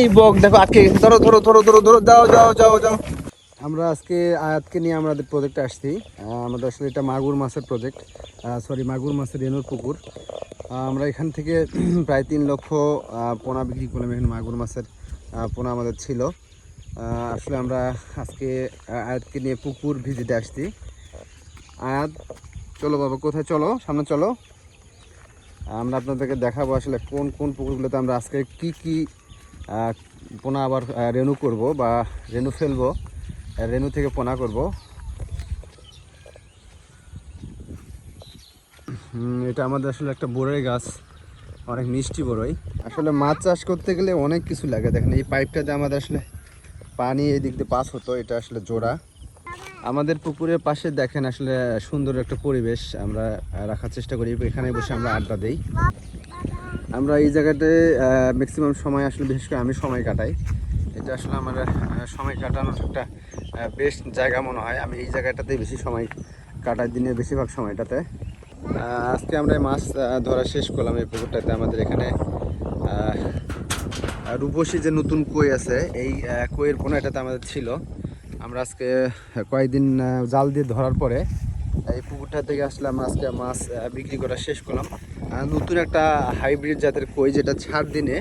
এই বক দেখো আটকে গেছে, ধরো ধরো ধরো ধরো ধরো, যাও যাও যাও যাও। আমরা আজকে আয়াতকে নিয়ে আমাদের প্রজেক্টে আসছি। আমাদের আসলে এটা মাগুর মাছের প্রজেক্ট, সরি মাগুর মাছের রেনুর পুকুর। আমরা এখান থেকে প্রায় 3 লক্ষ পোনা বিক্রি করলাম। এখানে মাগুর মাছের পোনা আমাদের ছিল। আসলে আমরা আজকে আয়াতকে নিয়ে পুকুর ভিজিটে আসছি। আয়াত চলো বাবা, কোথায় চলো, সামনে চলো। আমরা আপনাদেরকে দেখাবো আসলে কোন কোন পুকুরগুলোতে আমরা আজকে কি কি পোনা আবার রেনু করব বা রেনু ফেলবো, রেনু থেকে পোনা করব। এটা আমাদের আসলে একটা বড়ই গাছ, অনেক মিষ্টি বড়ই। আসলে মাছ চাষ করতে গেলে অনেক কিছু লাগে। দেখেন এই পাইপটা যে আমাদের আসলে পানি এই দিক দিয়ে পাস হতো, এটা আসলে জোড়া। আমাদের পুকুরের পাশে দেখেন আসলে সুন্দর একটা পরিবেশ আমরা রাখার চেষ্টা করি। এখানে বসে আমরা আড্ডা দিই। আমরা এই জায়গাটায় ম্যাক্সিমাম সময় আসলে, বিশেষ করে আমি সময় কাটাই। এটা আসলে আমার সময় কাটানোর একটা বেস্ট জায়গা মনে হয়। আমি এই জায়গাটাতেই বেশি সময় কাটাই, দিনের বেশিরভাগ সময়টাতে। আজকে আমরা মাছ ধরা শেষ করলাম এই পুকুরটাতে। আমাদের এখানে রূপসী যে নতুন কই আছে, এই কইয়ের পোনা এটাতে আমাদের ছিল। আমরা আজকে কয়েকদিন জাল দিয়ে ধরার পরে এই পুকুরটা থেকে আসলে আমরা আজকে মাছ বিক্রি করা শেষ করলাম। নতুন একটা হাইব্রিড জাতের কই, যেটা 4 দিনে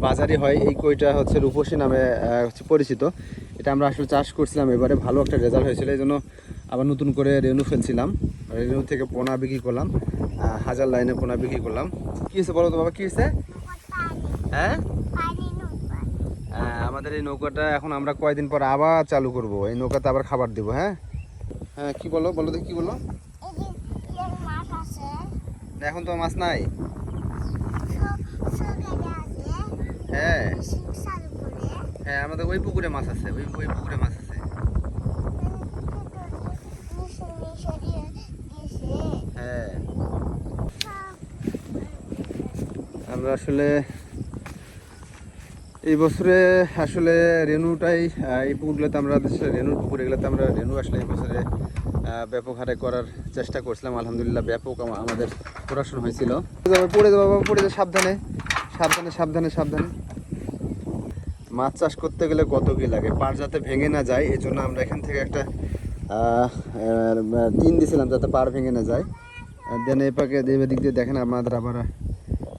বাজারে হয়। এই কইটা হচ্ছে রূপসী নামে হচ্ছে পরিচিত। এটা আমরা আসলে চাষ করছিলাম, এবারে ভালো একটা রেজাল্ট হয়েছিল। এই জন্য আবার নতুন করে রেনু ফেলছিলাম। রেনু থেকে পোনা বিক্রি করলাম, 1000 লাইনে পোনা বিক্রি করলাম। কী হয়েছে বলো তো বাবা, কী হয়েছে? হ্যাঁ, আমাদের এই নৌকাটা এখন আমরা কয়দিন পর আবার চালু করব। এই নৌকাতে আবার খাবার দেবো। হ্যাঁ হ্যাঁ, কি বলো বলো দেখি, কি বলো? এখন তো মাছ নাই। হ্যাঁ হ্যাঁ, আমাদের ওই পুকুরে মাছ আছে, ওই ওই পুকুরে মাছ আছে। হ্যাঁ, আমরা আসলে এই বছরে আসলে রেনুটাই, এই পুকুরগুলোতে আমরা রেনুর পুকুর এগুলোতে আমরা রেনু আসলে এই বছরে ব্যাপক হারে করার চেষ্টা করছিলাম। আলহামদুলিল্লাহ ব্যাপক আমাদের প্রোডাকশন হয়েছিল। পড়ে যাবো বাবা, পড়ে যাও, সাবধানে সাবধানে সাবধানে সাবধানে। মাছ চাষ করতে গেলে কত কি লাগে, পার যাতে ভেঙে না যায়, এই জন্য আমরা এখান থেকে একটা টিন দিয়েছিলাম যাতে পার ভেঙে না যায়। দেন এই পাকে দিক দিয়ে দেখেন আমাদের আবার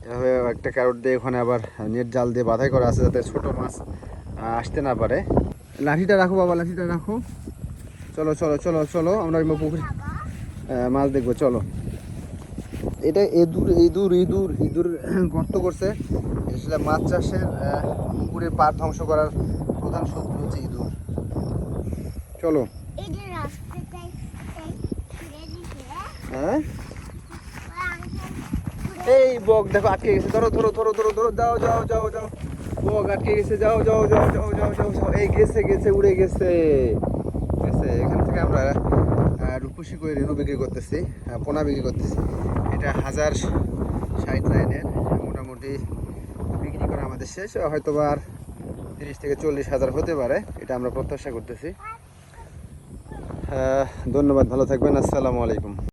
এভাবে একটা ক্যারট দিয়ে ওখানে আবার নেট জাল দিয়ে বাধাই করা আছে, যাতে ছোটো মাছ আসতে না পারে। লাঠিটা রাখো বাবা, লাঠিটা রাখো। চলো চলো চলো চলো, আমরা পুকুরে মাছ দেখবো, চলো। এটা ইঁদুর ইঁদুর ইঁদুর ইঁদুর গর্ত করছে। আসলে মাছ চাষের পুকুরে পার ধ্বংস করার প্রধান শত্রু হচ্ছে ইঁদুর। চলো। হ্যাঁ, এই বক দেখো আটকে গেছে, ধরো ধরো ধরো ধরো ধরো, যাও যাও যাও যাও। বক আটকে গেছে, যাও যাও যাও যাও যাও যাও যাও। এই গেছে গেছে, উড়ে গেছে গেছে। এখান থেকে আমরা রূপসী কই রেনু বিক্রি করতেছি, পোনা বিক্রি করতেছি। এটা 1060 লাইনের মোটামুটি বিক্রি করা আমাদের শেষ। হয়তো বা আর 30 থেকে 40 হাজার হতে পারে, এটা আমরা প্রত্যাশা করতেছি। ধন্যবাদ, ভালো থাকবেন, আসসালামু আলাইকুম।